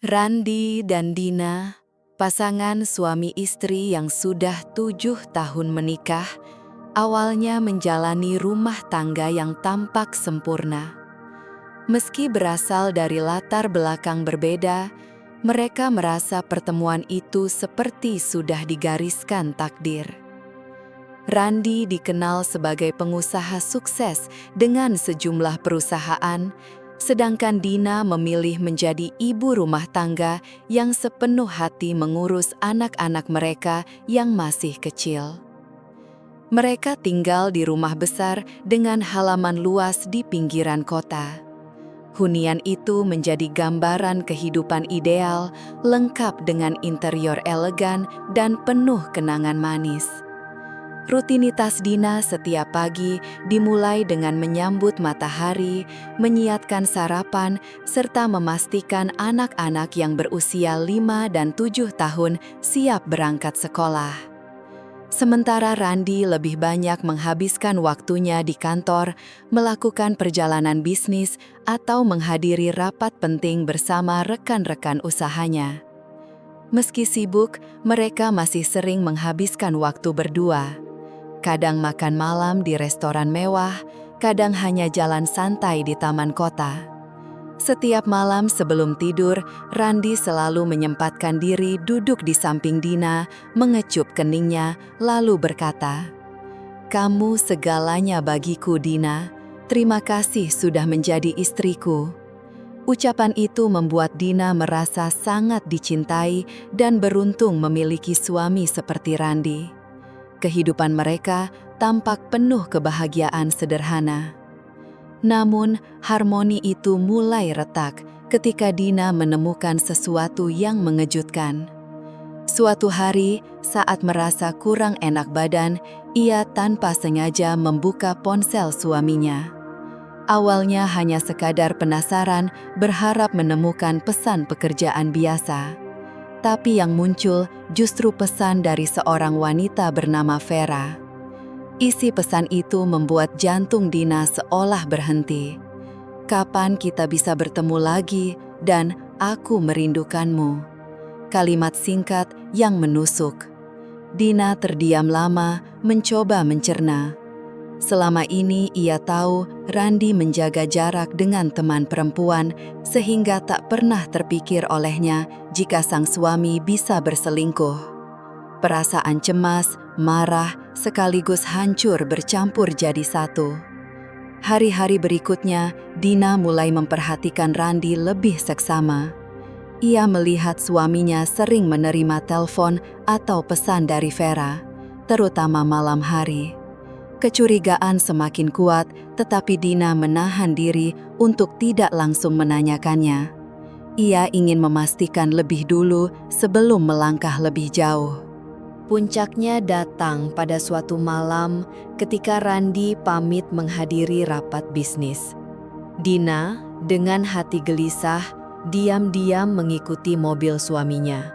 Randi dan Dina, pasangan suami istri yang sudah 7 tahun menikah, awalnya menjalani rumah tangga yang tampak sempurna. Meski berasal dari latar belakang berbeda, mereka merasa pertemuan itu seperti sudah digariskan takdir. Randi dikenal sebagai pengusaha sukses dengan sejumlah perusahaan, sedangkan Dina memilih menjadi ibu rumah tangga yang sepenuh hati mengurus anak-anak mereka yang masih kecil. Mereka tinggal di rumah besar dengan halaman luas di pinggiran kota. Hunian itu menjadi gambaran kehidupan ideal, lengkap dengan interior elegan dan penuh kenangan manis. Rutinitas Dina setiap pagi dimulai dengan menyambut matahari, menyiapkan sarapan, serta memastikan anak-anak yang berusia 5 dan 7 tahun siap berangkat sekolah. Sementara Randi lebih banyak menghabiskan waktunya di kantor, melakukan perjalanan bisnis, atau menghadiri rapat penting bersama rekan-rekan usahanya. Meski sibuk, mereka masih sering menghabiskan waktu berdua. Kadang makan malam di restoran mewah, kadang hanya jalan santai di taman kota. Setiap malam sebelum tidur, Randi selalu menyempatkan diri duduk di samping Dina, mengecup keningnya, lalu berkata, "Kamu segalanya bagiku, Dina. Terima kasih sudah menjadi istriku." Ucapan itu membuat Dina merasa sangat dicintai dan beruntung memiliki suami seperti Randi. Kehidupan mereka tampak penuh kebahagiaan sederhana. Namun, harmoni itu mulai retak ketika Dina menemukan sesuatu yang mengejutkan. Suatu hari, saat merasa kurang enak badan, ia tanpa sengaja membuka ponsel suaminya. Awalnya hanya sekadar penasaran, berharap menemukan pesan pekerjaan biasa. Tapi yang muncul justru pesan dari seorang wanita bernama Vera. Isi pesan itu membuat jantung Dina seolah berhenti. "Kapan kita bisa bertemu lagi dan aku merindukanmu." Kalimat singkat yang menusuk. Dina terdiam lama, mencoba mencerna. Selama ini ia tahu Randi menjaga jarak dengan teman perempuan sehingga tak pernah terpikir olehnya jika sang suami bisa berselingkuh. Perasaan cemas, marah, sekaligus hancur bercampur jadi satu. Hari-hari berikutnya, Dina mulai memperhatikan Randi lebih seksama. Ia melihat suaminya sering menerima telepon atau pesan dari Vera, terutama malam hari. Kecurigaan semakin kuat, tetapi Dina menahan diri untuk tidak langsung menanyakannya. Ia ingin memastikan lebih dulu sebelum melangkah lebih jauh. Puncaknya datang pada suatu malam ketika Randi pamit menghadiri rapat bisnis. Dina, dengan hati gelisah, diam-diam mengikuti mobil suaminya.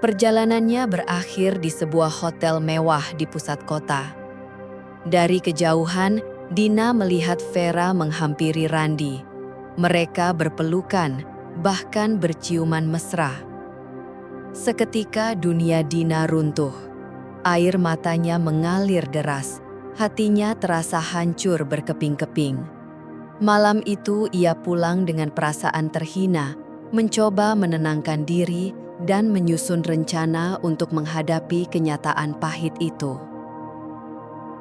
Perjalanannya berakhir di sebuah hotel mewah di pusat kota. Dari kejauhan, Dina melihat Vera menghampiri Randi. Mereka berpelukan, bahkan berciuman mesra. Seketika dunia Dina runtuh. Air matanya mengalir deras, hatinya terasa hancur berkeping-keping. Malam itu ia pulang dengan perasaan terhina, mencoba menenangkan diri dan menyusun rencana untuk menghadapi kenyataan pahit itu.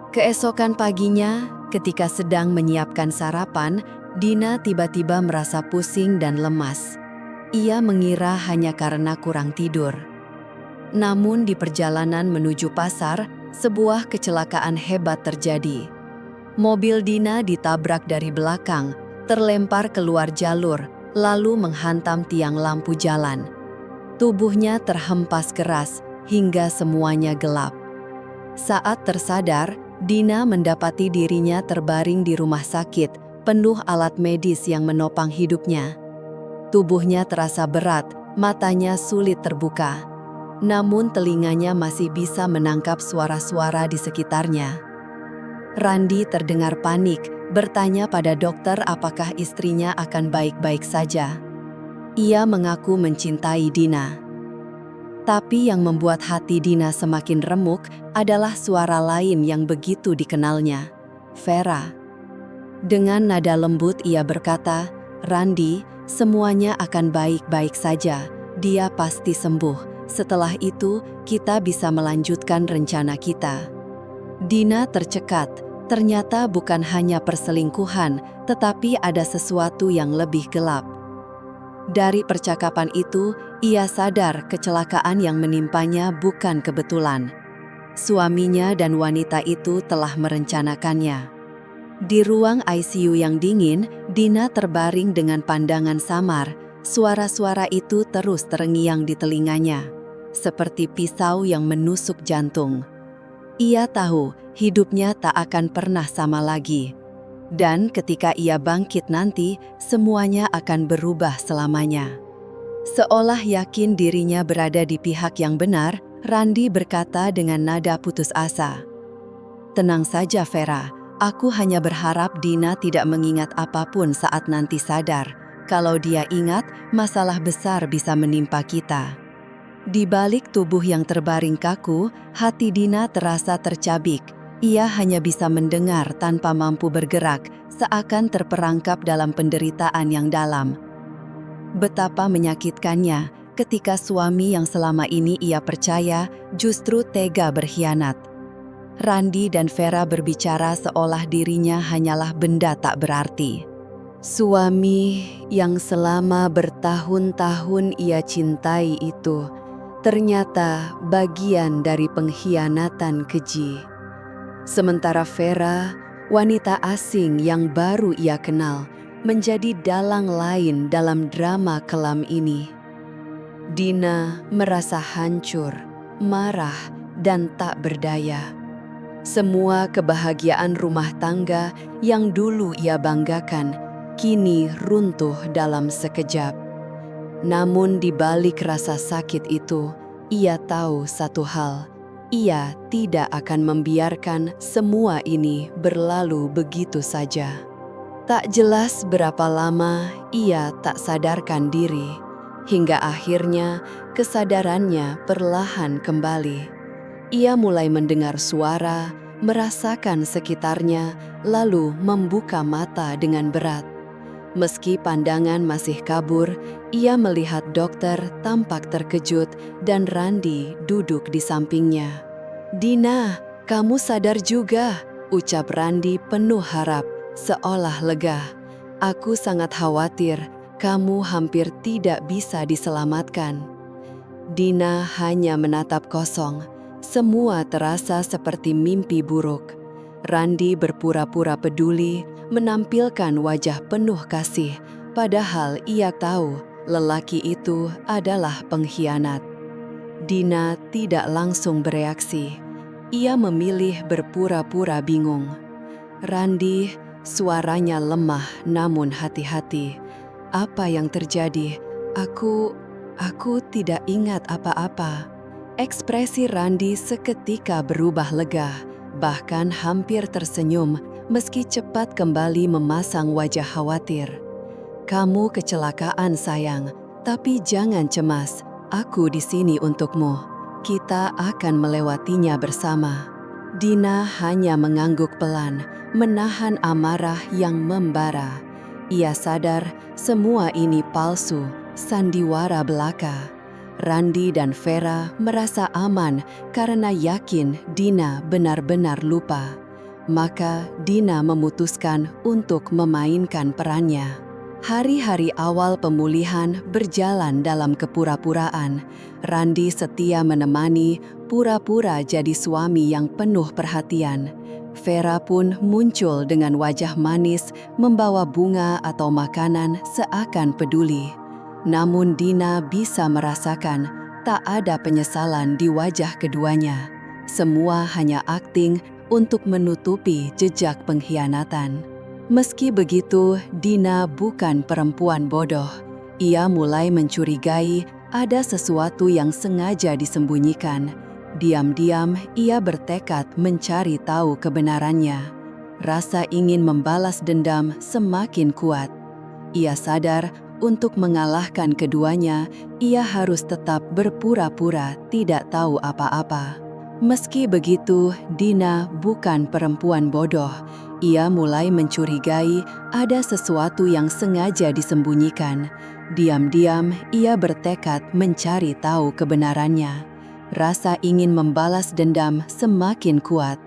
Keesokan paginya, ketika sedang menyiapkan sarapan, Dina tiba-tiba merasa pusing dan lemas. Ia mengira hanya karena kurang tidur. Namun di perjalanan menuju pasar, sebuah kecelakaan hebat terjadi. Mobil Dina ditabrak dari belakang, terlempar keluar jalur, lalu menghantam tiang lampu jalan. Tubuhnya terhempas keras hingga semuanya gelap. Saat tersadar, Dina mendapati dirinya terbaring di rumah sakit, penuh alat medis yang menopang hidupnya. Tubuhnya terasa berat, matanya sulit terbuka. Namun telinganya masih bisa menangkap suara-suara di sekitarnya. Randi terdengar panik, bertanya pada dokter apakah istrinya akan baik-baik saja. Ia mengaku mencintai Dina. Tapi yang membuat hati Dina semakin remuk adalah suara lain yang begitu dikenalnya, Vera. Dengan nada lembut ia berkata, "Randi, semuanya akan baik-baik saja. Dia pasti sembuh. Setelah itu, kita bisa melanjutkan rencana kita." Dina tercekat. Ternyata bukan hanya perselingkuhan, tetapi ada sesuatu yang lebih gelap. Dari percakapan itu, ia sadar kecelakaan yang menimpanya bukan kebetulan. Suaminya dan wanita itu telah merencanakannya. Di ruang ICU yang dingin, Dina terbaring dengan pandangan samar. Suara-suara itu terus terngiang di telinganya, seperti pisau yang menusuk jantung. Ia tahu hidupnya tak akan pernah sama lagi. Dan ketika ia bangkit nanti, semuanya akan berubah selamanya. Seolah yakin dirinya berada di pihak yang benar, Randi berkata dengan nada putus asa, "Tenang saja Vera, aku hanya berharap Dina tidak mengingat apapun saat nanti sadar. Kalau dia ingat, masalah besar bisa menimpa kita." Di balik tubuh yang terbaring kaku, hati Dina terasa tercabik. Ia hanya bisa mendengar tanpa mampu bergerak, seakan terperangkap dalam penderitaan yang dalam. Betapa menyakitkannya ketika suami yang selama ini ia percaya justru tega berkhianat. Randi dan Vera berbicara seolah dirinya hanyalah benda tak berarti. Suami yang selama bertahun-tahun ia cintai itu ternyata bagian dari pengkhianatan keji. Sementara Vera, wanita asing yang baru ia kenal, menjadi dalang lain dalam drama kelam ini. Dina merasa hancur, marah, dan tak berdaya. Semua kebahagiaan rumah tangga yang dulu ia banggakan, kini runtuh dalam sekejap. Namun di balik rasa sakit itu, ia tahu satu hal. Ia tidak akan membiarkan semua ini berlalu begitu saja. Tak jelas berapa lama ia tak sadarkan diri, hingga akhirnya kesadarannya perlahan kembali. Ia mulai mendengar suara, merasakan sekitarnya, lalu membuka mata dengan berat. Meski pandangan masih kabur, ia melihat dokter tampak terkejut dan Randi duduk di sampingnya. "Dina, kamu sadar juga," ucap Randi penuh harap, seolah lega. "Aku sangat khawatir, kamu hampir tidak bisa diselamatkan." Dina hanya menatap kosong. Semua terasa seperti mimpi buruk. Randi berpura-pura peduli, menampilkan wajah penuh kasih, padahal ia tahu lelaki itu adalah pengkhianat. Dina tidak langsung bereaksi. Ia memilih berpura-pura bingung. "Randi," suaranya lemah namun hati-hati. "Apa yang terjadi? Aku tidak ingat apa-apa." Ekspresi Randi seketika berubah lega, bahkan hampir tersenyum meski cepat kembali memasang wajah khawatir. "Kamu kecelakaan sayang, tapi jangan cemas. Aku di sini untukmu. Kita akan melewatinya bersama." Dina hanya mengangguk pelan, menahan amarah yang membara. Ia sadar semua ini palsu, sandiwara belaka. Randi dan Vera merasa aman karena yakin Dina benar-benar lupa. Maka Dina memutuskan untuk memainkan perannya. Hari-hari awal pemulihan berjalan dalam kepura-puraan. Randi setia menemani, pura-pura jadi suami yang penuh perhatian. Vera pun muncul dengan wajah manis, membawa bunga atau makanan seakan peduli. Namun Dina bisa merasakan tak ada penyesalan di wajah keduanya. Semua hanya akting untuk menutupi jejak pengkhianatan. Meski begitu, Dina bukan perempuan bodoh. Ia mulai mencurigai ada sesuatu yang sengaja disembunyikan. Diam-diam, ia bertekad mencari tahu kebenarannya. Rasa ingin membalas dendam semakin kuat. Ia sadar Untuk mengalahkan keduanya, ia harus tetap berpura-pura tidak tahu apa-apa. Meski begitu, Dina bukan perempuan bodoh. Ia mulai mencurigai ada sesuatu yang sengaja disembunyikan. Diam-diam, ia bertekad mencari tahu kebenarannya. Rasa ingin membalas dendam semakin kuat.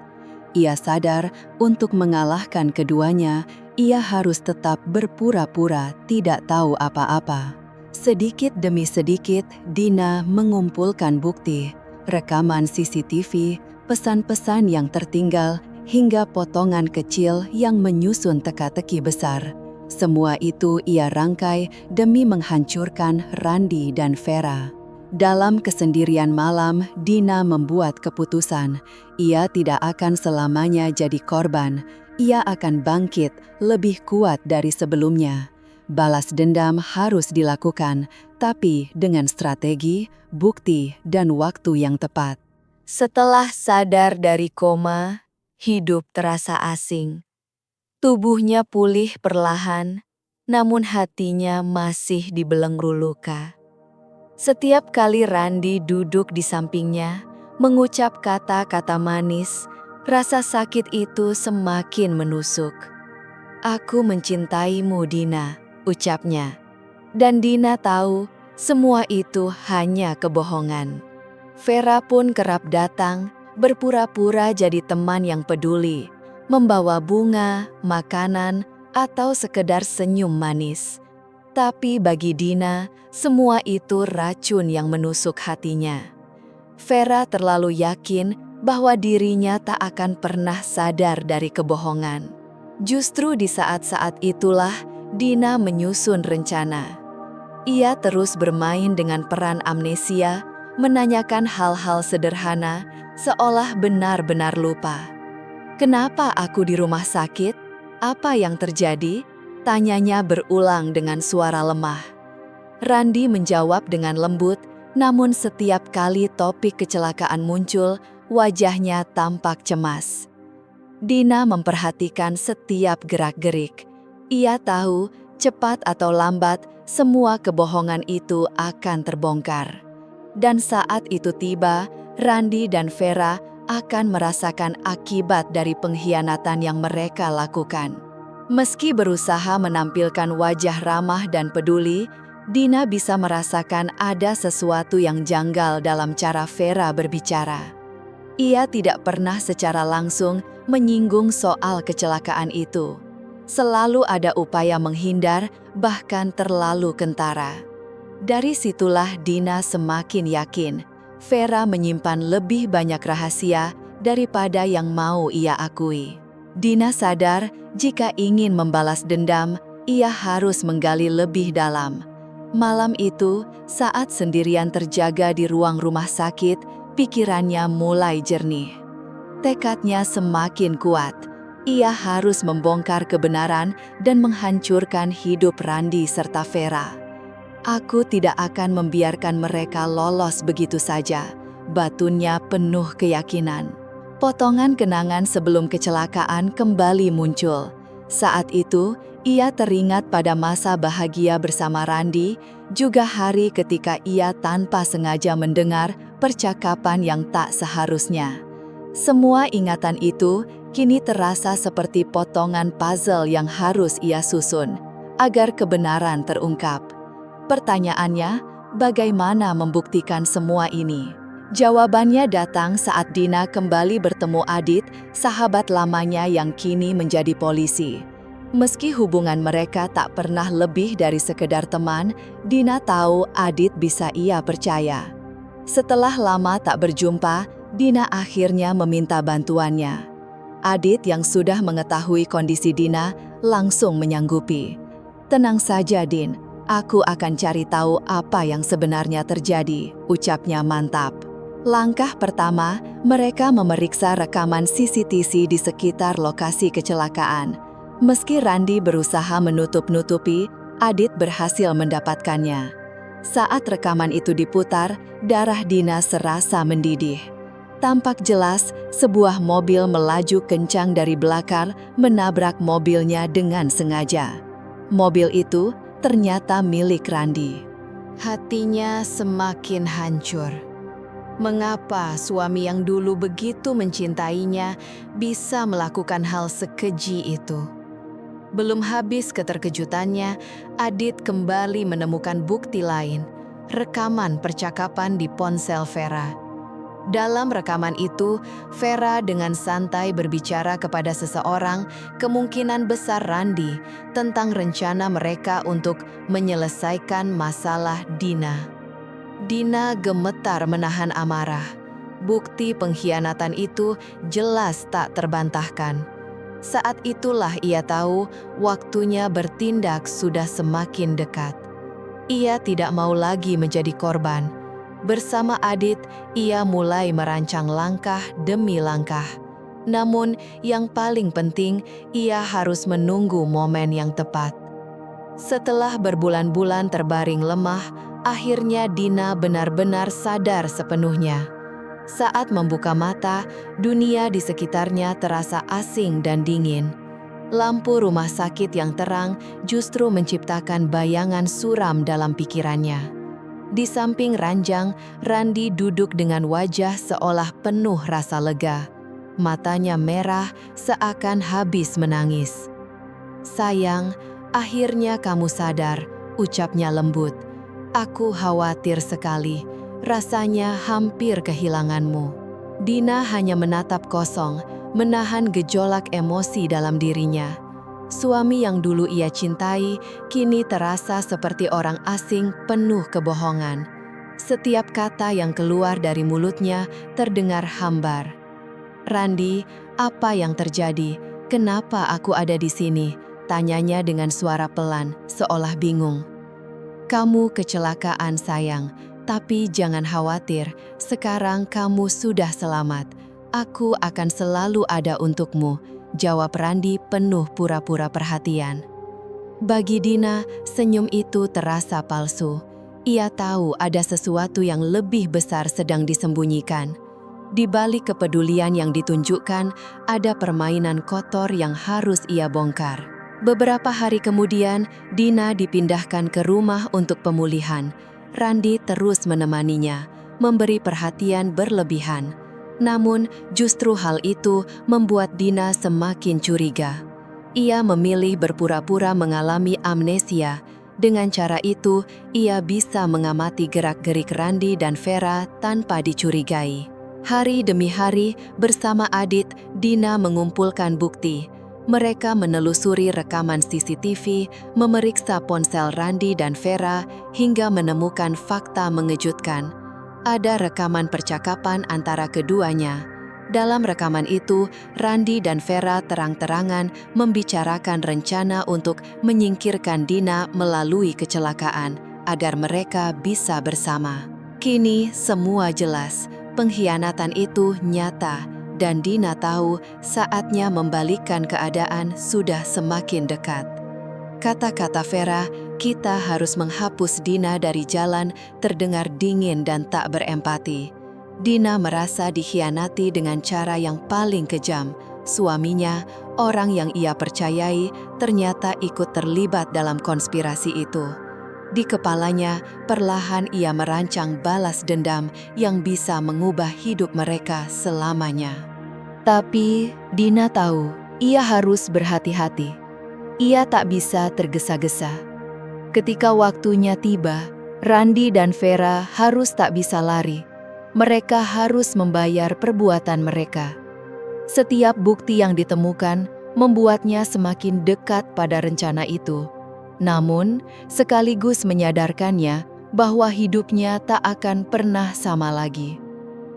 Ia sadar untuk mengalahkan keduanya, ia harus tetap berpura-pura tidak tahu apa-apa. Sedikit demi sedikit, Dina mengumpulkan bukti, rekaman CCTV, pesan-pesan yang tertinggal, hingga potongan kecil yang menyusun teka-teki besar. Semua itu ia rangkai demi menghancurkan Randi dan Vera. Dalam kesendirian malam, Dina membuat keputusan. Ia tidak akan selamanya jadi korban. Ia akan bangkit lebih kuat dari sebelumnya. Balas dendam harus dilakukan, tapi dengan strategi, bukti, dan waktu yang tepat. Setelah sadar dari koma, hidup terasa asing. Tubuhnya pulih perlahan, namun hatinya masih dibelenggu luka. Setiap kali Randi duduk di sampingnya, mengucap kata-kata manis, rasa sakit itu semakin menusuk. "Aku mencintaimu, Dina," ucapnya. Dan Dina tahu semua itu hanya kebohongan. Vera pun kerap datang, berpura-pura jadi teman yang peduli, membawa bunga, makanan, atau sekedar senyum manis. Tapi bagi Dina, semua itu racun yang menusuk hatinya. Vera terlalu yakin bahwa dirinya tak akan pernah sadar dari kebohongan. Justru di saat-saat itulah Dina menyusun rencana. Ia terus bermain dengan peran amnesia, menanyakan hal-hal sederhana seolah benar-benar lupa. "Kenapa aku di rumah sakit? Apa yang terjadi?" Tanyanya berulang dengan suara lemah. Randi menjawab dengan lembut, namun setiap kali topik kecelakaan muncul, wajahnya tampak cemas. Dina memperhatikan setiap gerak-gerik. Ia tahu, cepat atau lambat, semua kebohongan itu akan terbongkar. Dan saat itu tiba, Randi dan Vera akan merasakan akibat dari pengkhianatan yang mereka lakukan. Meski berusaha menampilkan wajah ramah dan peduli, Dina bisa merasakan ada sesuatu yang janggal dalam cara Vera berbicara. Ia tidak pernah secara langsung menyinggung soal kecelakaan itu. Selalu ada upaya menghindar, bahkan terlalu kentara. Dari situlah Dina semakin yakin, Vera menyimpan lebih banyak rahasia daripada yang mau ia akui. Dina sadar jika ingin membalas dendam, ia harus menggali lebih dalam. Malam itu, saat sendirian terjaga di ruang rumah sakit, pikirannya mulai jernih. Tekadnya semakin kuat. Ia harus membongkar kebenaran dan menghancurkan hidup Randi serta Vera. "Aku tidak akan membiarkan mereka lolos begitu saja," batunnya penuh keyakinan. Potongan kenangan sebelum kecelakaan kembali muncul. Saat itu, ia teringat pada masa bahagia bersama Randi, juga hari ketika ia tanpa sengaja mendengar percakapan yang tak seharusnya. Semua ingatan itu kini terasa seperti potongan puzzle yang harus ia susun, agar kebenaran terungkap. Pertanyaannya, bagaimana membuktikan semua ini? Jawabannya datang saat Dina kembali bertemu Adit, sahabat lamanya yang kini menjadi polisi. Meski hubungan mereka tak pernah lebih dari sekedar teman, Dina tahu Adit bisa ia percaya. Setelah lama tak berjumpa, Dina akhirnya meminta bantuannya. Adit yang sudah mengetahui kondisi Dina langsung menyanggupi. "Tenang saja, Din. Aku akan cari tahu apa yang sebenarnya terjadi," ucapnya mantap. Langkah pertama, mereka memeriksa rekaman CCTV di sekitar lokasi kecelakaan. Meski Randi berusaha menutup-nutupi, Adit berhasil mendapatkannya. Saat rekaman itu diputar, darah Dina serasa mendidih. Tampak jelas sebuah mobil melaju kencang dari belakang menabrak mobilnya dengan sengaja. Mobil itu ternyata milik Randi. Hatinya semakin hancur. Mengapa suami yang dulu begitu mencintainya bisa melakukan hal sekeji itu? Belum habis keterkejutannya, Adit kembali menemukan bukti lain, rekaman percakapan di ponsel Vera. Dalam rekaman itu, Vera dengan santai berbicara kepada seseorang, kemungkinan besar Randi, tentang rencana mereka untuk menyelesaikan masalah Dina. Dina gemetar menahan amarah. Bukti pengkhianatan itu jelas tak terbantahkan. Saat itulah ia tahu waktunya bertindak sudah semakin dekat. Ia tidak mau lagi menjadi korban. Bersama Adit, ia mulai merancang langkah demi langkah. Namun, yang paling penting, ia harus menunggu momen yang tepat. Setelah berbulan-bulan terbaring lemah, akhirnya Dina benar-benar sadar sepenuhnya. Saat membuka mata, dunia di sekitarnya terasa asing dan dingin. Lampu rumah sakit yang terang justru menciptakan bayangan suram dalam pikirannya. Di samping ranjang, Randi duduk dengan wajah seolah penuh rasa lega. Matanya merah seakan habis menangis. "Sayang, akhirnya kamu sadar," ucapnya lembut. "Aku khawatir sekali, rasanya hampir kehilanganmu." Dina hanya menatap kosong, menahan gejolak emosi dalam dirinya. Suami yang dulu ia cintai, kini terasa seperti orang asing penuh kebohongan. Setiap kata yang keluar dari mulutnya terdengar hambar. "Randi, apa yang terjadi? Kenapa aku ada di sini?" tanyanya dengan suara pelan, seolah bingung. "Kamu kecelakaan, sayang, tapi jangan khawatir, sekarang kamu sudah selamat. Aku akan selalu ada untukmu," jawab Randi penuh pura-pura perhatian. Bagi Dina, senyum itu terasa palsu. Ia tahu ada sesuatu yang lebih besar sedang disembunyikan. Di balik kepedulian yang ditunjukkan, ada permainan kotor yang harus ia bongkar. Beberapa hari kemudian, Dina dipindahkan ke rumah untuk pemulihan. Randi terus menemaninya, memberi perhatian berlebihan. Namun, justru hal itu membuat Dina semakin curiga. Ia memilih berpura-pura mengalami amnesia. Dengan cara itu, ia bisa mengamati gerak-gerik Randi dan Vera tanpa dicurigai. Hari demi hari, bersama Adit, Dina mengumpulkan bukti. Mereka menelusuri rekaman CCTV, memeriksa ponsel Randi dan Vera, hingga menemukan fakta mengejutkan. Ada rekaman percakapan antara keduanya. Dalam rekaman itu, Randi dan Vera terang-terangan membicarakan rencana untuk menyingkirkan Dina melalui kecelakaan, agar mereka bisa bersama. Kini semua jelas, pengkhianatan itu nyata, dan Dina tahu saatnya membalikkan keadaan sudah semakin dekat. Kata-kata Vera, "Kita harus menghapus Dina dari jalan," terdengar dingin dan tak berempati. Dina merasa dikhianati dengan cara yang paling kejam. Suaminya, orang yang ia percayai, ternyata ikut terlibat dalam konspirasi itu. Di kepalanya, perlahan ia merancang balas dendam yang bisa mengubah hidup mereka selamanya. Tapi Dina tahu, ia harus berhati-hati. Ia tak bisa tergesa-gesa. Ketika waktunya tiba, Randi dan Vera harus tak bisa lari. Mereka harus membayar perbuatan mereka. Setiap bukti yang ditemukan membuatnya semakin dekat pada rencana itu. Namun, sekaligus menyadarkannya bahwa hidupnya tak akan pernah sama lagi.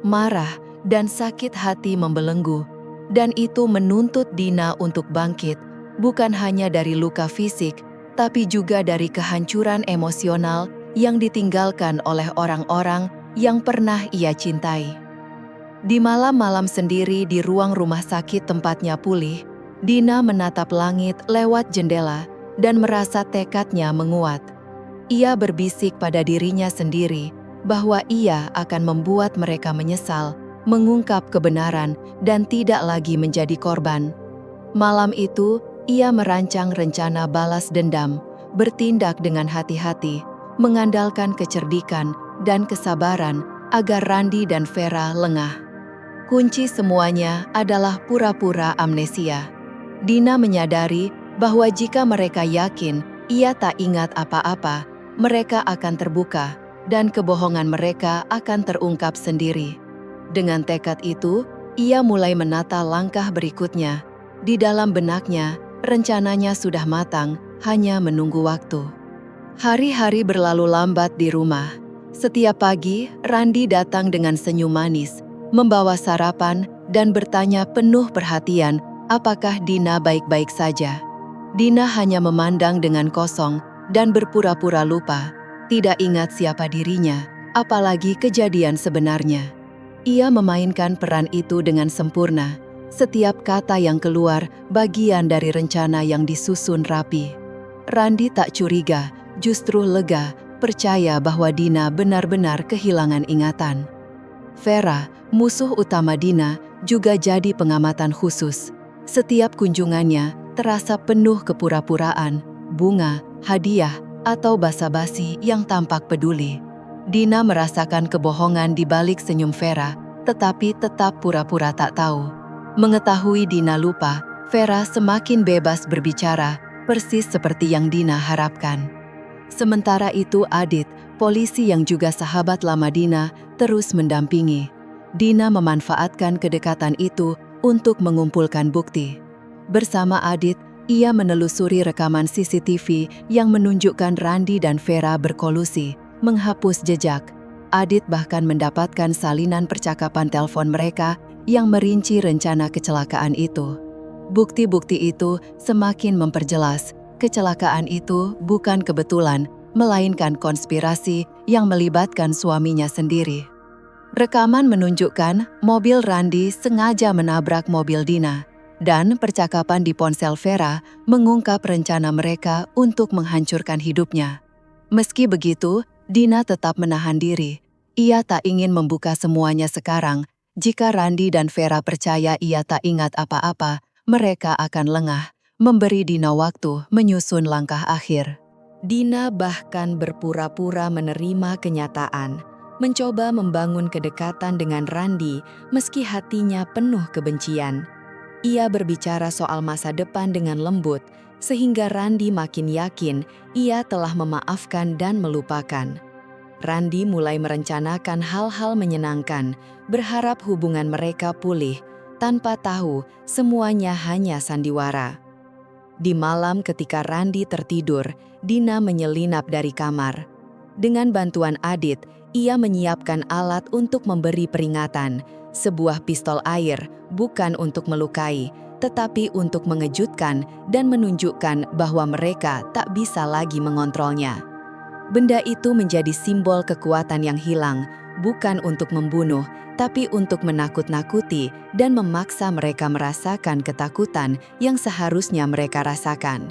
Marah dan sakit hati membelenggu, dan itu menuntut Dina untuk bangkit, bukan hanya dari luka fisik, tapi juga dari kehancuran emosional yang ditinggalkan oleh orang-orang yang pernah ia cintai. Di malam-malam sendiri di ruang rumah sakit tempatnya pulih, Dina menatap langit lewat jendela dan merasa tekadnya menguat. Ia berbisik pada dirinya sendiri bahwa ia akan membuat mereka menyesal, mengungkap kebenaran, dan tidak lagi menjadi korban. Malam itu, ia merancang rencana balas dendam, bertindak dengan hati-hati, mengandalkan kecerdikan dan kesabaran agar Randi dan Vera lengah. Kunci semuanya adalah pura-pura amnesia. Dina menyadari bahwa jika mereka yakin ia tak ingat apa-apa, mereka akan terbuka dan kebohongan mereka akan terungkap sendiri. Dengan tekad itu, ia mulai menata langkah berikutnya. Di dalam benaknya, rencananya sudah matang, hanya menunggu waktu. Hari-hari berlalu lambat di rumah. Setiap pagi, Randi datang dengan senyum manis, membawa sarapan dan bertanya penuh perhatian apakah Dina baik-baik saja. Dina hanya memandang dengan kosong dan berpura-pura lupa, tidak ingat siapa dirinya, apalagi kejadian sebenarnya. Ia memainkan peran itu dengan sempurna. Setiap kata yang keluar bagian dari rencana yang disusun rapi. Randi tak curiga, justru lega, percaya bahwa Dina benar-benar kehilangan ingatan. Vera, musuh utama Dina, juga jadi pengamatan khusus. Setiap kunjungannya terasa penuh kepura-puraan, bunga, hadiah, atau basa-basi yang tampak peduli. Dina merasakan kebohongan di balik senyum Vera, tetapi tetap pura-pura tak tahu. Mengetahui Dina lupa, Vera semakin bebas berbicara, persis seperti yang Dina harapkan. Sementara itu Adit, polisi yang juga sahabat lama Dina, terus mendampingi. Dina memanfaatkan kedekatan itu untuk mengumpulkan bukti. Bersama Adit, ia menelusuri rekaman CCTV yang menunjukkan Randi dan Vera berkolusi, menghapus jejak. Adit bahkan mendapatkan salinan percakapan telepon mereka yang merinci rencana kecelakaan itu. Bukti-bukti itu semakin memperjelas, kecelakaan itu bukan kebetulan, melainkan konspirasi yang melibatkan suaminya sendiri. Rekaman menunjukkan mobil Randi sengaja menabrak mobil Dina, dan percakapan di ponsel Vera mengungkap rencana mereka untuk menghancurkan hidupnya. Meski begitu, Dina tetap menahan diri. Ia tak ingin membuka semuanya sekarang. Jika Randi dan Vera percaya ia tak ingat apa-apa, mereka akan lengah, memberi Dina waktu menyusun langkah akhir. Dina bahkan berpura-pura menerima kenyataan, mencoba membangun kedekatan dengan Randi meski hatinya penuh kebencian. Ia berbicara soal masa depan dengan lembut, sehingga Randi makin yakin ia telah memaafkan dan melupakan. Randi mulai merencanakan hal-hal menyenangkan, berharap hubungan mereka pulih, tanpa tahu semuanya hanya sandiwara. Di malam ketika Randi tertidur, Dina menyelinap dari kamar. Dengan bantuan Adit, ia menyiapkan alat untuk memberi peringatan, sebuah pistol air, bukan untuk melukai, tetapi untuk mengejutkan dan menunjukkan bahwa mereka tak bisa lagi mengontrolnya. Benda itu menjadi simbol kekuatan yang hilang, bukan untuk membunuh, tapi untuk menakut-nakuti dan memaksa mereka merasakan ketakutan yang seharusnya mereka rasakan.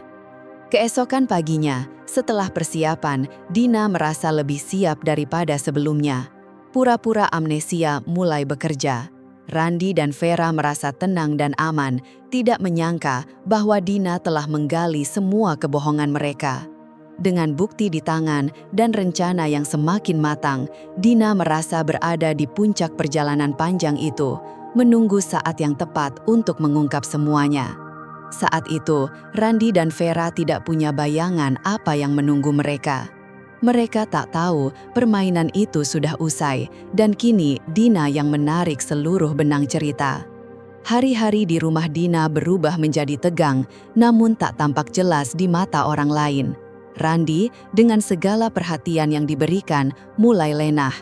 Keesokan paginya, setelah persiapan, Dina merasa lebih siap daripada sebelumnya. Pura-pura amnesia mulai bekerja. Randi dan Vera merasa tenang dan aman, tidak menyangka bahwa Dina telah menggali semua kebohongan mereka. Dengan bukti di tangan dan rencana yang semakin matang, Dina merasa berada di puncak perjalanan panjang itu, menunggu saat yang tepat untuk mengungkap semuanya. Saat itu, Randi dan Vera tidak punya bayangan apa yang menunggu mereka. Mereka tak tahu permainan itu sudah usai, dan kini Dina yang menarik seluruh benang cerita. Hari-hari di rumah Dina berubah menjadi tegang, namun tak tampak jelas di mata orang lain. Randi, dengan segala perhatian yang diberikan, mulai lengah.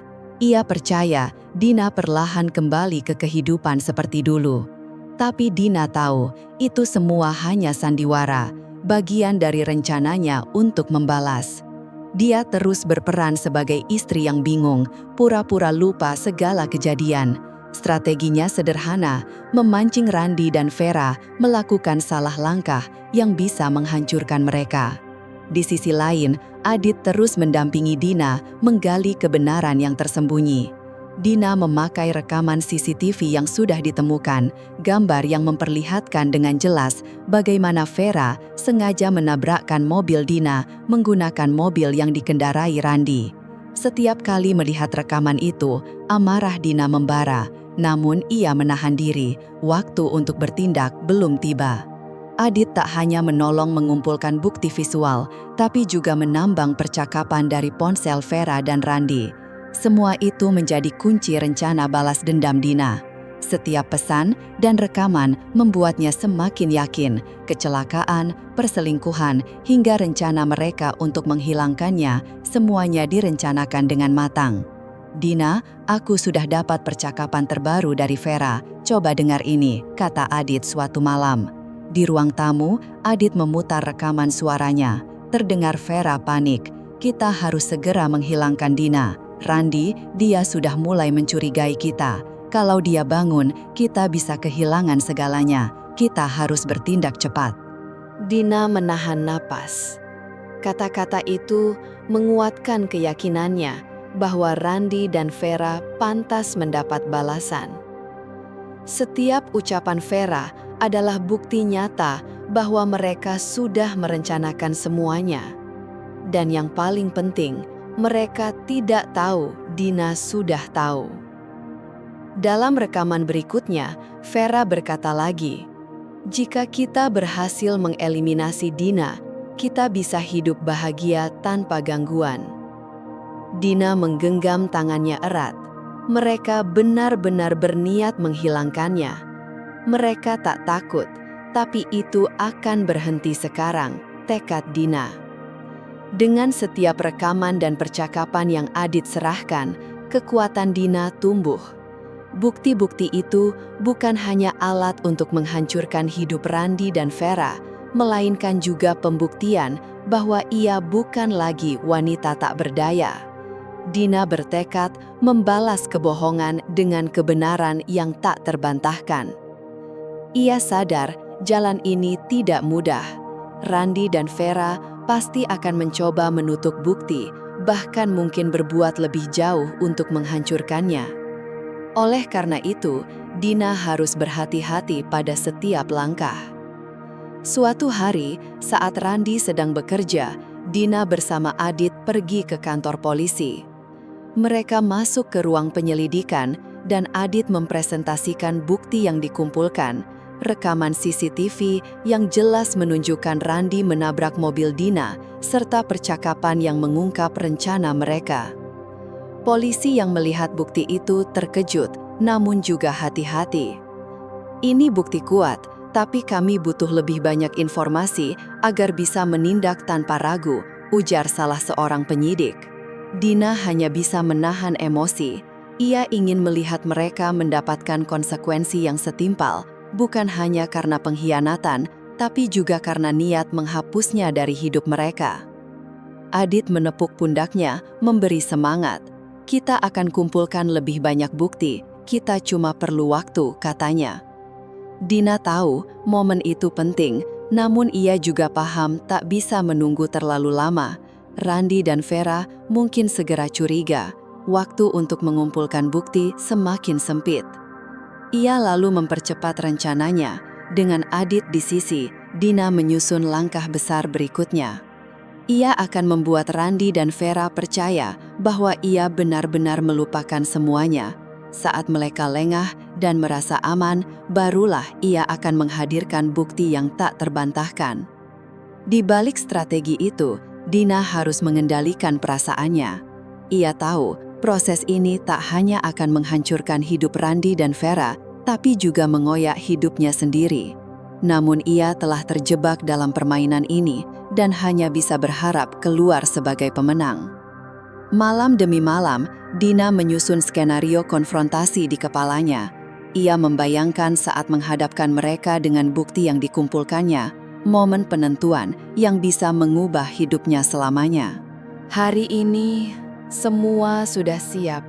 Ia percaya Dina perlahan kembali ke kehidupan seperti dulu. Tapi Dina tahu, itu semua hanya sandiwara, bagian dari rencananya untuk membalas. Dia terus berperan sebagai istri yang bingung, pura-pura lupa segala kejadian. Strateginya sederhana, memancing Randi dan Vera melakukan salah langkah yang bisa menghancurkan mereka. Di sisi lain, Adit terus mendampingi Dina menggali kebenaran yang tersembunyi. Dina memakai rekaman CCTV yang sudah ditemukan, gambar yang memperlihatkan dengan jelas bagaimana Vera sengaja menabrakkan mobil Dina menggunakan mobil yang dikendarai Randi. Setiap kali melihat rekaman itu, amarah Dina membara, namun ia menahan diri, waktu untuk bertindak belum tiba. Adit tak hanya menolong mengumpulkan bukti visual, tapi juga menambang percakapan dari ponsel Vera dan Randi. Semua itu menjadi kunci rencana balas dendam Dina. Setiap pesan dan rekaman membuatnya semakin yakin kecelakaan, perselingkuhan, hingga rencana mereka untuk menghilangkannya semuanya direncanakan dengan matang. "Dina, aku sudah dapat percakapan terbaru dari Vera. Coba dengar ini," kata Adit suatu malam. Di ruang tamu, Adit memutar rekaman suaranya. Terdengar Vera panik. "Kita harus segera menghilangkan Dina. Randi, dia sudah mulai mencurigai kita. Kalau dia bangun, kita bisa kehilangan segalanya. Kita harus bertindak cepat." Dina menahan napas. Kata-kata itu menguatkan keyakinannya bahwa Randi dan Vera pantas mendapat balasan. Setiap ucapan Vera adalah bukti nyata bahwa mereka sudah merencanakan semuanya. Dan yang paling penting, mereka tidak tahu Dina sudah tahu. Dalam rekaman berikutnya, Vera berkata lagi, "Jika kita berhasil mengeliminasi Dina, kita bisa hidup bahagia tanpa gangguan." Dina menggenggam tangannya erat. Mereka benar-benar berniat menghilangkannya. Mereka tak takut, tapi itu akan berhenti sekarang, tekad Dina. Dengan setiap rekaman dan percakapan yang Adit serahkan, kekuatan Dina tumbuh. Bukti-bukti itu bukan hanya alat untuk menghancurkan hidup Randi dan Vera, melainkan juga pembuktian bahwa ia bukan lagi wanita tak berdaya. Dina bertekad membalas kebohongan dengan kebenaran yang tak terbantahkan. Ia sadar jalan ini tidak mudah. Randi dan Vera pasti akan mencoba menutup bukti, bahkan mungkin berbuat lebih jauh untuk menghancurkannya. Oleh karena itu, Dina harus berhati-hati pada setiap langkah. Suatu hari, saat Randi sedang bekerja, Dina bersama Adit pergi ke kantor polisi. Mereka masuk ke ruang penyelidikan dan Adit mempresentasikan bukti yang dikumpulkan, rekaman CCTV yang jelas menunjukkan Randi menabrak mobil Dina, serta percakapan yang mengungkap rencana mereka. Polisi yang melihat bukti itu terkejut, namun juga hati-hati. "Ini bukti kuat, tapi kami butuh lebih banyak informasi agar bisa menindak tanpa ragu," ujar salah seorang penyidik. Dina hanya bisa menahan emosi. Ia ingin melihat mereka mendapatkan konsekuensi yang setimpal, bukan hanya karena pengkhianatan, tapi juga karena niat menghapusnya dari hidup mereka. Adit menepuk pundaknya, memberi semangat. "Kita akan kumpulkan lebih banyak bukti, kita cuma perlu waktu," katanya. Dina tahu momen itu penting, namun ia juga paham tak bisa menunggu terlalu lama. Randi dan Vera mungkin segera curiga, waktu untuk mengumpulkan bukti semakin sempit. Ia lalu mempercepat rencananya. Dengan Adit di sisi, Dina menyusun langkah besar berikutnya. Ia akan membuat Randi dan Vera percaya bahwa ia benar-benar melupakan semuanya. Saat mereka lengah dan merasa aman, barulah ia akan menghadirkan bukti yang tak terbantahkan. Di balik strategi itu, Dina harus mengendalikan perasaannya. Ia tahu proses ini tak hanya akan menghancurkan hidup Randi dan Vera, tapi juga mengoyak hidupnya sendiri. Namun ia telah terjebak dalam permainan ini dan hanya bisa berharap keluar sebagai pemenang. Malam demi malam, Dina menyusun skenario konfrontasi di kepalanya. Ia membayangkan saat menghadapkan mereka dengan bukti yang dikumpulkannya, momen penentuan yang bisa mengubah hidupnya selamanya. Hari ini, semua sudah siap.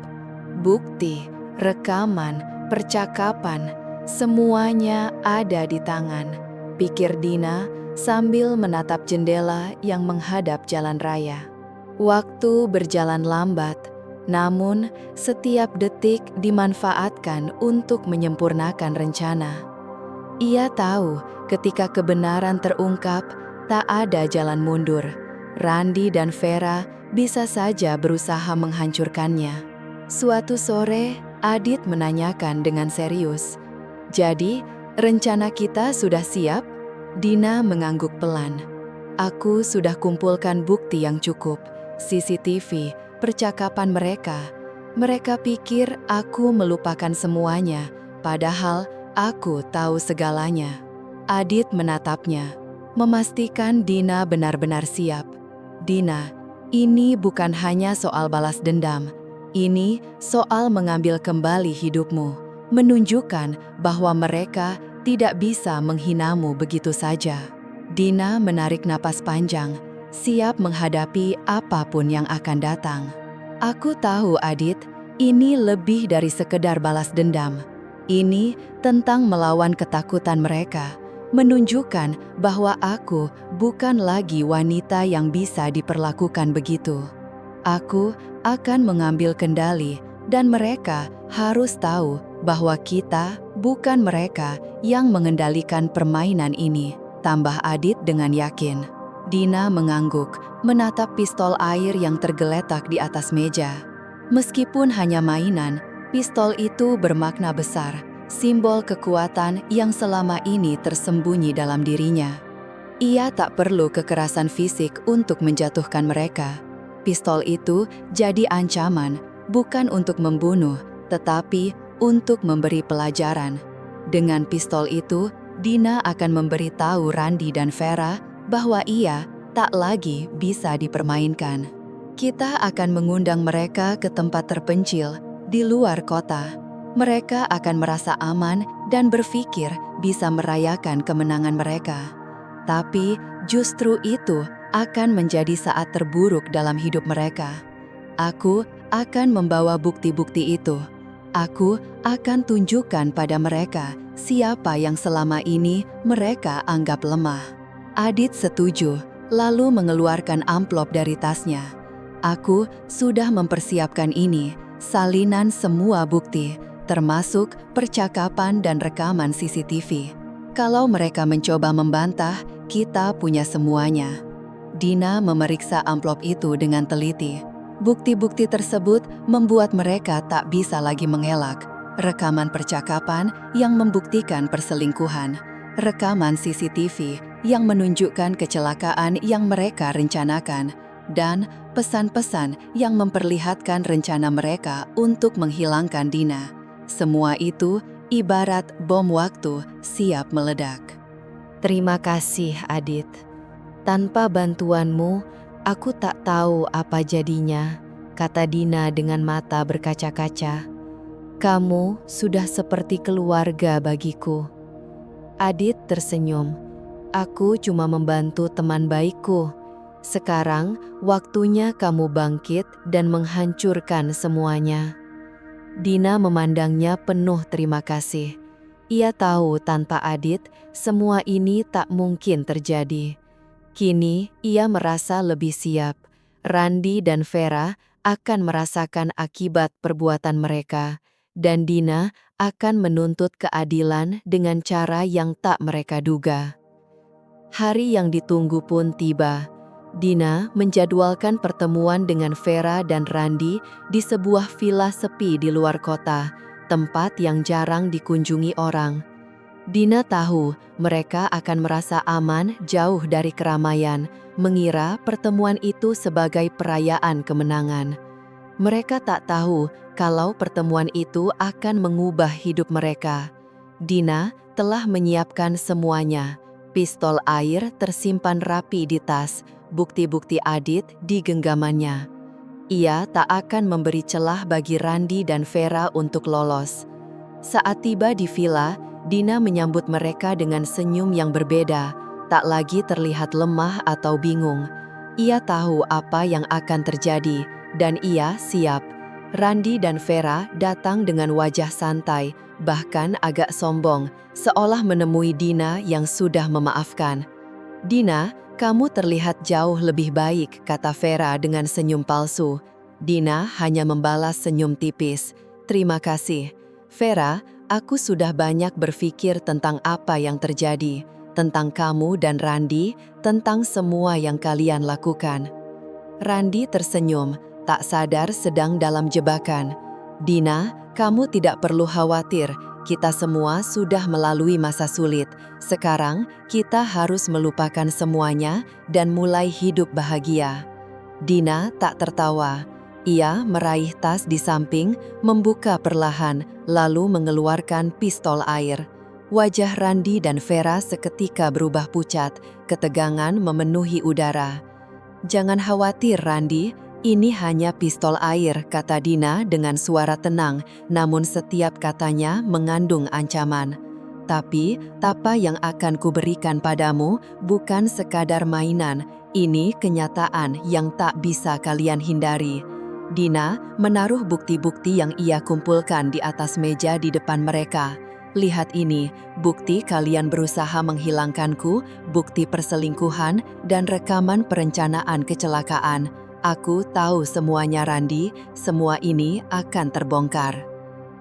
Bukti, rekaman, percakapan, semuanya ada di tangan, pikir Dina sambil menatap jendela yang menghadap jalan raya. Waktu berjalan lambat, Namun, setiap detik dimanfaatkan untuk menyempurnakan rencana. Ia tahu ketika kebenaran terungkap, tak ada jalan mundur. Randy dan Vera bisa saja berusaha menghancurkannya. Suatu sore, Adit menanyakan dengan serius, "Jadi, rencana kita sudah siap?" Dina mengangguk pelan. "Aku sudah kumpulkan bukti yang cukup, CCTV, percakapan mereka. Mereka pikir aku melupakan semuanya, padahal aku tahu segalanya." Adit menatapnya, memastikan Dina benar-benar siap. "Dina, ini bukan hanya soal balas dendam. Ini soal mengambil kembali hidupmu, menunjukkan bahwa mereka tidak bisa menghinamu begitu saja." Dina menarik napas panjang, siap menghadapi apapun yang akan datang. "Aku tahu, Adit, ini lebih dari sekedar balas dendam. Ini tentang melawan ketakutan mereka, menunjukkan bahwa aku bukan lagi wanita yang bisa diperlakukan begitu. Aku akan mengambil kendali dan mereka harus tahu bahwa kita bukan mereka yang mengendalikan permainan ini," tambah Adit dengan yakin. Dina mengangguk, menatap pistol air yang tergeletak di atas meja. Meskipun hanya mainan, pistol itu bermakna besar, simbol kekuatan yang selama ini tersembunyi dalam dirinya. Ia tak perlu kekerasan fisik untuk menjatuhkan mereka. Pistol itu jadi ancaman, bukan untuk membunuh, tetapi untuk memberi pelajaran. Dengan pistol itu, Dina akan memberitahu Randy dan Vera bahwa ia tak lagi bisa dipermainkan. "Kita akan mengundang mereka ke tempat terpencil di luar kota. Mereka akan merasa aman dan berpikir bisa merayakan kemenangan mereka. Tapi justru itu akan menjadi saat terburuk dalam hidup mereka. Aku akan membawa bukti-bukti itu. Aku akan tunjukkan pada mereka siapa yang selama ini mereka anggap lemah." Adit setuju, lalu mengeluarkan amplop dari tasnya. "Aku sudah mempersiapkan ini, salinan semua bukti, termasuk percakapan dan rekaman CCTV. Kalau mereka mencoba membantah, kita punya semuanya." Dina memeriksa amplop itu dengan teliti. Bukti-bukti tersebut membuat mereka tak bisa lagi mengelak. Rekaman percakapan yang membuktikan perselingkuhan, rekaman CCTV yang menunjukkan kecelakaan yang mereka rencanakan, dan pesan-pesan yang memperlihatkan rencana mereka untuk menghilangkan Dina. Semua itu ibarat bom waktu siap meledak. "Terima kasih, Adit. Tanpa bantuanmu, aku tak tahu apa jadinya," kata Dina dengan mata berkaca-kaca. "Kamu sudah seperti keluarga bagiku." Adit tersenyum. "Aku cuma membantu teman baikku. Sekarang waktunya kamu bangkit dan menghancurkan semuanya." Dina memandangnya penuh terima kasih. Ia tahu tanpa Adit, semua ini tak mungkin terjadi. Kini, ia merasa lebih siap. Randy dan Vera akan merasakan akibat perbuatan mereka, dan Dina akan menuntut keadilan dengan cara yang tak mereka duga. Hari yang ditunggu pun tiba. Dina menjadwalkan pertemuan dengan Vera dan Randy di sebuah villa sepi di luar kota, tempat yang jarang dikunjungi orang. Dina tahu mereka akan merasa aman jauh dari keramaian, mengira pertemuan itu sebagai perayaan kemenangan. Mereka tak tahu kalau pertemuan itu akan mengubah hidup mereka. Dina telah menyiapkan semuanya. Pistol air tersimpan rapi di tas, bukti-bukti Adit di genggamannya. Ia tak akan memberi celah bagi Randy dan Vera untuk lolos. Saat tiba di villa, Dina menyambut mereka dengan senyum yang berbeda, tak lagi terlihat lemah atau bingung. Ia tahu apa yang akan terjadi, dan ia siap. Randy dan Vera datang dengan wajah santai, bahkan agak sombong, seolah menemui Dina yang sudah memaafkan. "Dina, kamu terlihat jauh lebih baik," kata Vera dengan senyum palsu. Dina hanya membalas senyum tipis. Terima kasih. Vera, aku sudah banyak berpikir tentang apa yang terjadi, tentang kamu dan Randi, tentang semua yang kalian lakukan. Randi tersenyum, tak sadar sedang dalam jebakan. Dina, kamu tidak perlu khawatir. Kita semua sudah melalui masa sulit. Sekarang, kita harus melupakan semuanya dan mulai hidup bahagia. Dina tak tertawa. Ia meraih tas di samping, membuka perlahan, lalu mengeluarkan pistol air. Wajah Randi dan Vera seketika berubah pucat, ketegangan memenuhi udara. Jangan khawatir, Randi. Ini hanya pistol air, kata Dina dengan suara tenang, namun setiap katanya mengandung ancaman. Tapi, apa yang akan kuberikan padamu bukan sekadar mainan, ini kenyataan yang tak bisa kalian hindari. Dina menaruh bukti-bukti yang ia kumpulkan di atas meja di depan mereka. Lihat ini, bukti kalian berusaha menghilangkanku, bukti perselingkuhan, dan rekaman perencanaan kecelakaan. Aku tahu semuanya, Randi, semua ini akan terbongkar.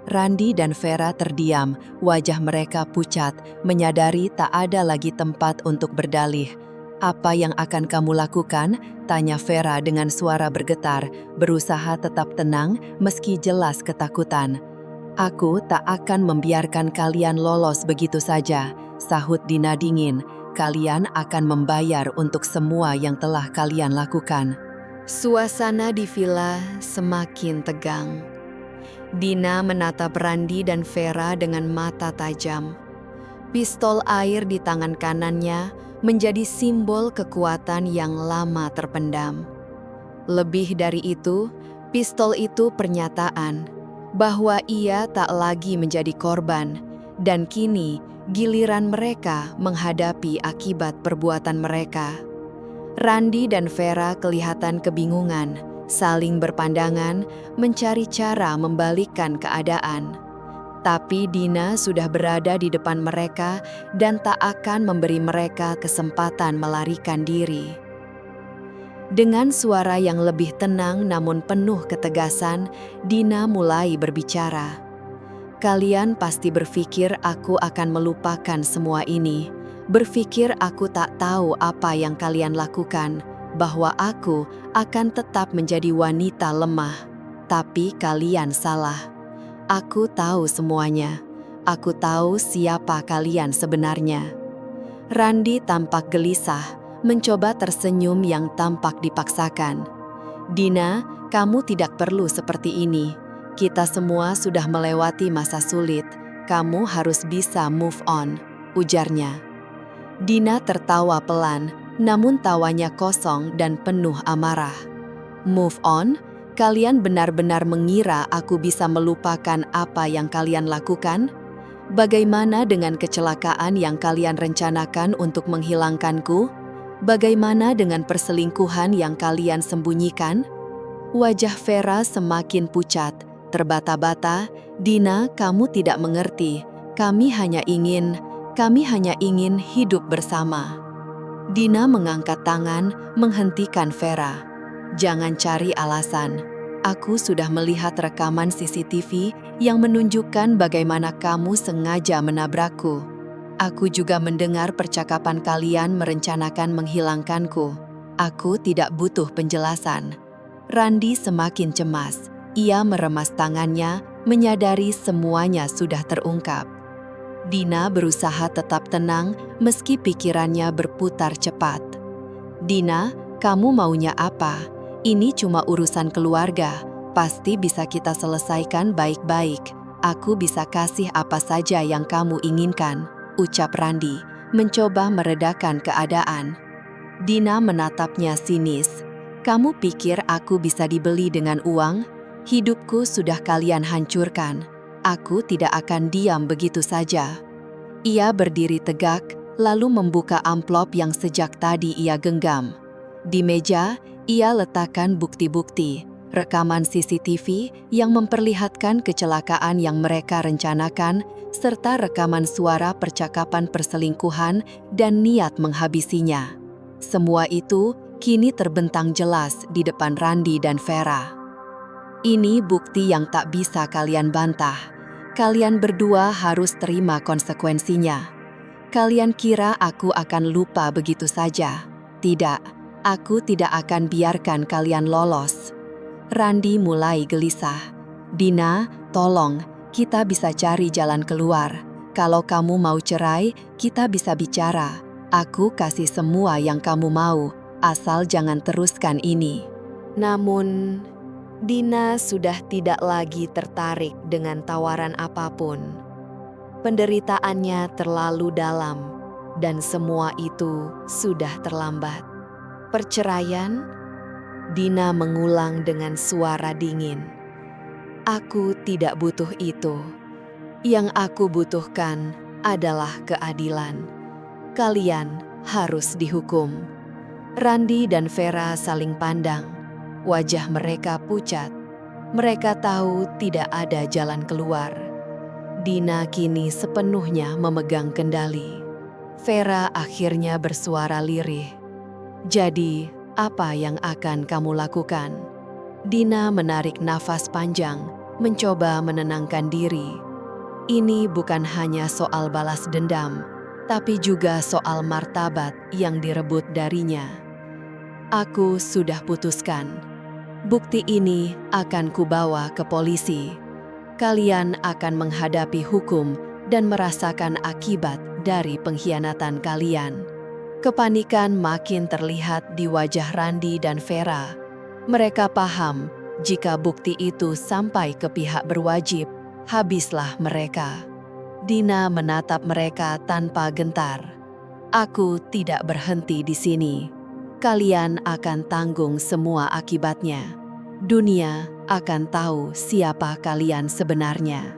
Randi dan Vera terdiam, wajah mereka pucat, menyadari tak ada lagi tempat untuk berdalih. Apa yang akan kamu lakukan? Tanya Vera dengan suara bergetar, berusaha tetap tenang meski jelas ketakutan. Aku tak akan membiarkan kalian lolos begitu saja, sahut Dina dingin. Kalian akan membayar untuk semua yang telah kalian lakukan. Suasana di villa semakin tegang. Dina menatap Randi dan Vera dengan mata tajam. Pistol air di tangan kanannya menjadi simbol kekuatan yang lama terpendam. Lebih dari itu, pistol itu pernyataan bahwa ia tak lagi menjadi korban, dan kini giliran mereka menghadapi akibat perbuatan mereka. Randi dan Vera kelihatan kebingungan, saling berpandangan, mencari cara membalikkan keadaan. Tapi Dina sudah berada di depan mereka dan tak akan memberi mereka kesempatan melarikan diri. Dengan suara yang lebih tenang namun penuh ketegasan, Dina mulai berbicara. Kalian pasti berpikir aku akan melupakan semua ini. Berpikir aku tak tahu apa yang kalian lakukan, bahwa aku akan tetap menjadi wanita lemah. Tapi kalian salah. Aku tahu semuanya. Aku tahu siapa kalian sebenarnya. Randi tampak gelisah, mencoba tersenyum yang tampak dipaksakan. Dina, kamu tidak perlu seperti ini. Kita semua sudah melewati masa sulit. Kamu harus bisa move on, ujarnya. Dina tertawa pelan, namun tawanya kosong dan penuh amarah. Move on? Kalian benar-benar mengira aku bisa melupakan apa yang kalian lakukan? Bagaimana dengan kecelakaan yang kalian rencanakan untuk menghilangkanku? Bagaimana dengan perselingkuhan yang kalian sembunyikan? Wajah Vera semakin pucat, terbata-bata. Dina, kamu tidak mengerti. Kami hanya ingin hidup bersama. Dina mengangkat tangan, menghentikan Vera. Jangan cari alasan. Aku sudah melihat rekaman CCTV yang menunjukkan bagaimana kamu sengaja menabrakku. Aku juga mendengar percakapan kalian merencanakan menghilangkanku. Aku tidak butuh penjelasan. Randi semakin cemas. Ia meremas tangannya, menyadari semuanya sudah terungkap. Dina berusaha tetap tenang meski pikirannya berputar cepat. Dina, kamu maunya apa? Ini cuma urusan keluarga, pasti bisa kita selesaikan baik-baik. Aku bisa kasih apa saja yang kamu inginkan, ucap Randi, mencoba meredakan keadaan. Dina menatapnya sinis. Kamu pikir aku bisa dibeli dengan uang? Hidupku sudah kalian hancurkan. Aku tidak akan diam begitu saja. Ia berdiri tegak, lalu membuka amplop yang sejak tadi ia genggam. Di meja, ia letakkan bukti-bukti, rekaman CCTV yang memperlihatkan kecelakaan yang mereka rencanakan, serta rekaman suara percakapan perselingkuhan dan niat menghabisinya. Semua itu kini terbentang jelas di depan Randi dan Vera. Ini bukti yang tak bisa kalian bantah. Kalian berdua harus terima konsekuensinya. Kalian kira aku akan lupa begitu saja? Tidak, aku tidak akan biarkan kalian lolos. Randi mulai gelisah. Dina, tolong, kita bisa cari jalan keluar. Kalau kamu mau cerai, kita bisa bicara. Aku kasih semua yang kamu mau, asal jangan teruskan ini. Namun, Dina sudah tidak lagi tertarik dengan tawaran apapun. Penderitaannya terlalu dalam, dan semua itu sudah terlambat. Perceraian? Dina mengulang dengan suara dingin. Aku tidak butuh itu. Yang aku butuhkan adalah keadilan. Kalian harus dihukum. Randi dan Vera saling pandang. Wajah mereka pucat. Mereka tahu tidak ada jalan keluar. Dina kini sepenuhnya memegang kendali. Vera akhirnya bersuara lirih. Jadi, apa yang akan kamu lakukan? Dina menarik nafas panjang, mencoba menenangkan diri. Ini bukan hanya soal balas dendam, tapi juga soal martabat yang direbut darinya. Aku sudah putuskan. Bukti ini akan kubawa ke polisi. Kalian akan menghadapi hukum dan merasakan akibat dari pengkhianatan kalian. Kepanikan makin terlihat di wajah Randi dan Vera. Mereka paham jika bukti itu sampai ke pihak berwajib, habislah mereka. Dina menatap mereka tanpa gentar. Aku tidak berhenti di sini. Kalian akan tanggung semua akibatnya. Dunia akan tahu siapa kalian sebenarnya.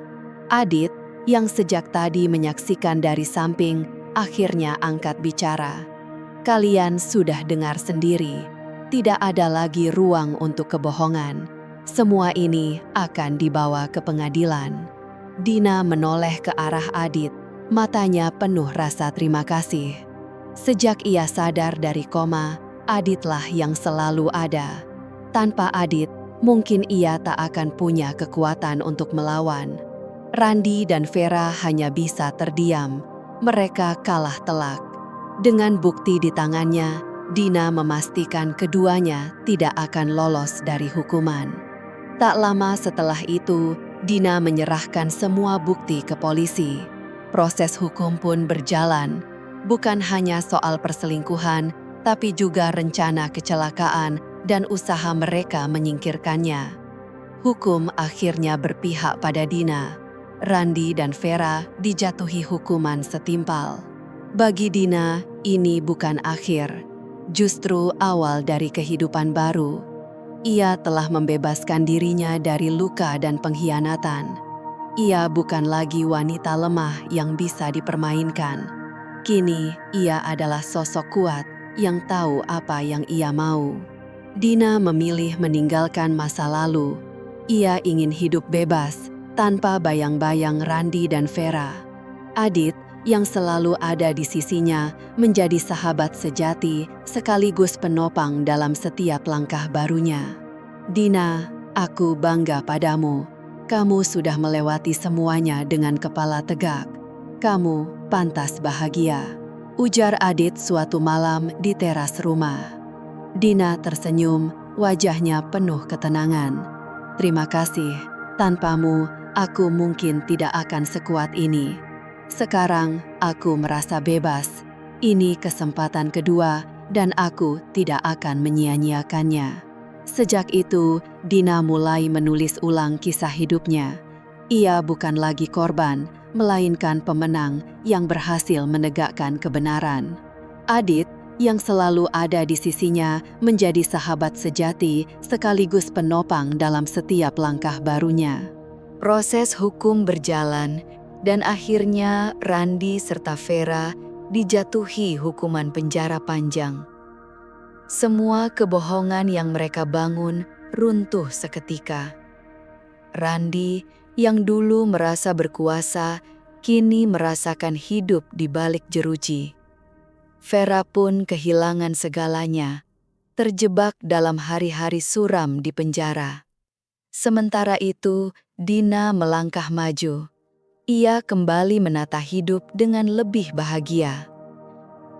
Adit, yang sejak tadi menyaksikan dari samping, akhirnya angkat bicara. Kalian sudah dengar sendiri, tidak ada lagi ruang untuk kebohongan. Semua ini akan dibawa ke pengadilan. Dina menoleh ke arah Adit, matanya penuh rasa terima kasih. Sejak ia sadar dari koma, Aditlah yang selalu ada. Tanpa Adit, mungkin ia tak akan punya kekuatan untuk melawan. Randi dan Vera hanya bisa terdiam. Mereka kalah telak. Dengan bukti di tangannya, Dina memastikan keduanya tidak akan lolos dari hukuman. Tak lama setelah itu, Dina menyerahkan semua bukti ke polisi. Proses hukum pun berjalan. Bukan hanya soal perselingkuhan, tapi juga rencana kecelakaan dan usaha mereka menyingkirkannya. Hukum akhirnya berpihak pada Dina. Randi dan Vera dijatuhi hukuman setimpal. Bagi Dina, ini bukan akhir, justru awal dari kehidupan baru. Ia telah membebaskan dirinya dari luka dan pengkhianatan. Ia bukan lagi wanita lemah yang bisa dipermainkan. Kini, ia adalah sosok kuat yang tahu apa yang ia mau. Dina memilih meninggalkan masa lalu. Ia ingin hidup bebas, tanpa bayang-bayang Randi dan Vera. Adit, yang selalu ada di sisinya, menjadi sahabat sejati sekaligus penopang dalam setiap langkah barunya. Dina, aku bangga padamu. Kamu sudah melewati semuanya dengan kepala tegak. Kamu pantas bahagia, ujar Adit suatu malam di teras rumah. Dina tersenyum, wajahnya penuh ketenangan. Terima kasih, tanpamu aku mungkin tidak akan sekuat ini. Sekarang aku merasa bebas. Ini kesempatan kedua dan aku tidak akan menyia-nyiakannya. Sejak itu, Dina mulai menulis ulang kisah hidupnya. Ia bukan lagi korban, melainkan pemenang yang berhasil menegakkan kebenaran. Adit, yang selalu ada di sisinya, menjadi sahabat sejati sekaligus penopang dalam setiap langkah barunya. Proses hukum berjalan, dan akhirnya Randi serta Vera dijatuhi hukuman penjara panjang. Semua kebohongan yang mereka bangun runtuh seketika. Randi, yang dulu merasa berkuasa, kini merasakan hidup di balik jeruji. Vera pun kehilangan segalanya, terjebak dalam hari-hari suram di penjara. Sementara itu, Dina melangkah maju. Ia kembali menata hidup dengan lebih bahagia.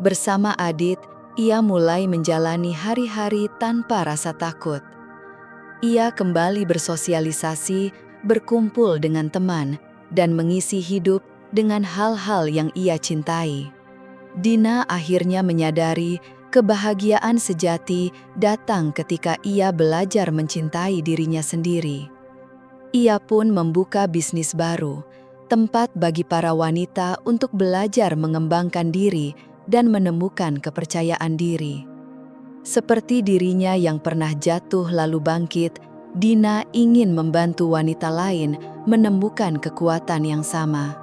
Bersama Adit, ia mulai menjalani hari-hari tanpa rasa takut. Ia kembali bersosialisasi, berkumpul dengan teman, dan mengisi hidup dengan hal-hal yang ia cintai. Dina akhirnya menyadari kebahagiaan sejati datang ketika ia belajar mencintai dirinya sendiri. Ia pun membuka bisnis baru, tempat bagi para wanita untuk belajar mengembangkan diri dan menemukan kepercayaan diri. Seperti dirinya yang pernah jatuh lalu bangkit, Dina ingin membantu wanita lain menemukan kekuatan yang sama.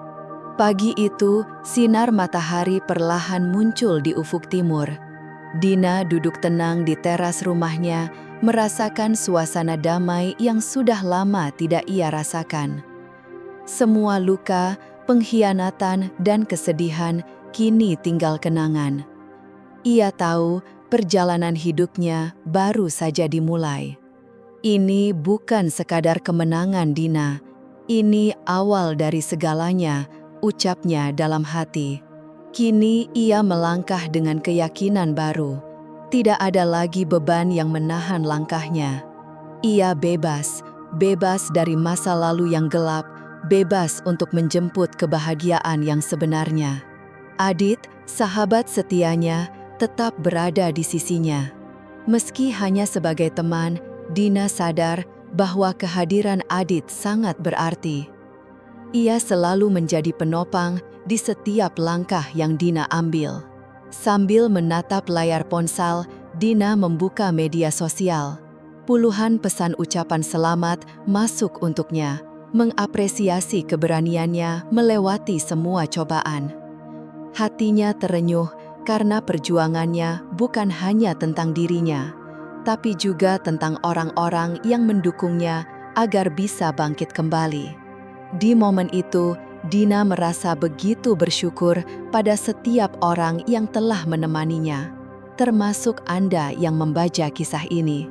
Pagi itu, sinar matahari perlahan muncul di ufuk timur. Dina duduk tenang di teras rumahnya, merasakan suasana damai yang sudah lama tidak ia rasakan. Semua luka, pengkhianatan, dan kesedihan kini tinggal kenangan. Ia tahu perjalanan hidupnya baru saja dimulai. Ini bukan sekadar kemenangan Dina, ini awal dari segalanya, ucapnya dalam hati. Kini ia melangkah dengan keyakinan baru. Tidak ada lagi beban yang menahan langkahnya. Ia bebas, bebas dari masa lalu yang gelap, bebas untuk menjemput kebahagiaan yang sebenarnya. Adit, sahabat setianya, tetap berada di sisinya. Meski hanya sebagai teman, Dina sadar bahwa kehadiran Adit sangat berarti. Ia selalu menjadi penopang di setiap langkah yang Dina ambil. Sambil menatap layar ponsel, Dina membuka media sosial. Puluhan pesan ucapan selamat masuk untuknya, mengapresiasi keberaniannya melewati semua cobaan. Hatinya terenyuh karena perjuangannya bukan hanya tentang dirinya, tapi juga tentang orang-orang yang mendukungnya agar bisa bangkit kembali. Di momen itu, Dina merasa begitu bersyukur pada setiap orang yang telah menemaninya, termasuk Anda yang membaca kisah ini.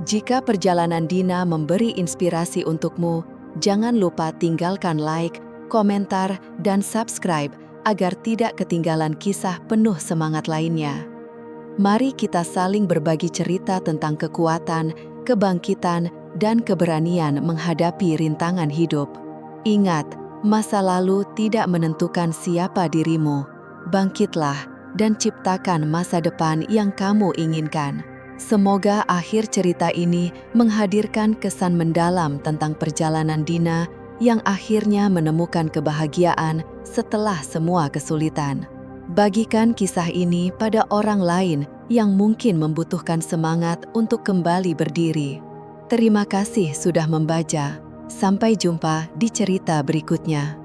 Jika perjalanan Dina memberi inspirasi untukmu, jangan lupa tinggalkan like, komentar, dan subscribe agar tidak ketinggalan kisah penuh semangat lainnya. Mari kita saling berbagi cerita tentang kekuatan, kebangkitan, dan keberanian menghadapi rintangan hidup. Ingat, masa lalu tidak menentukan siapa dirimu. Bangkitlah dan ciptakan masa depan yang kamu inginkan. Semoga akhir cerita ini menghadirkan kesan mendalam tentang perjalanan Dina yang akhirnya menemukan kebahagiaan setelah semua kesulitan. Bagikan kisah ini pada orang lain yang mungkin membutuhkan semangat untuk kembali berdiri. Terima kasih sudah membaca. Sampai jumpa di cerita berikutnya.